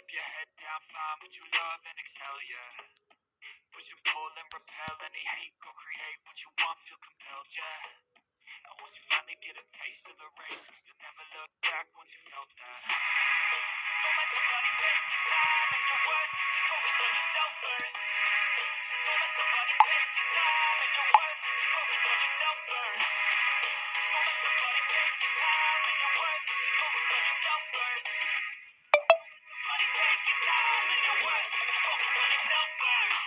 your head down, find what you love and excel, yeah. Push and pull and repel any hate, go create what you want, feel compelled, yeah. And once you finally get a taste of the race, you'll never look back once you felt that. Don't let somebody take your time and your worth, focus on yourself first. Don't let somebody take your time and your worth, focus on yourself first. Don't let somebody take your time and your worth, focus on yourself first. Somebody take your time and your worth, focus on yourself first.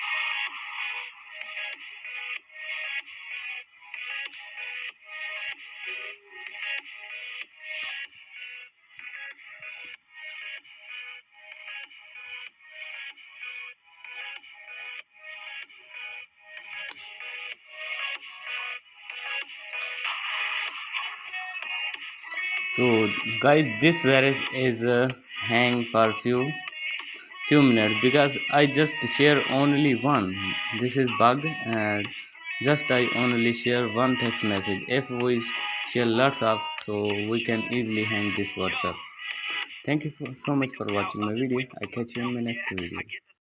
So guys, this virus is hang for few minutes because I just share only one. This is bug, and just I only share one text message. If we share lots of, so we can easily hang this WhatsApp. Thank you so much for watching my video. I catch you in my next video.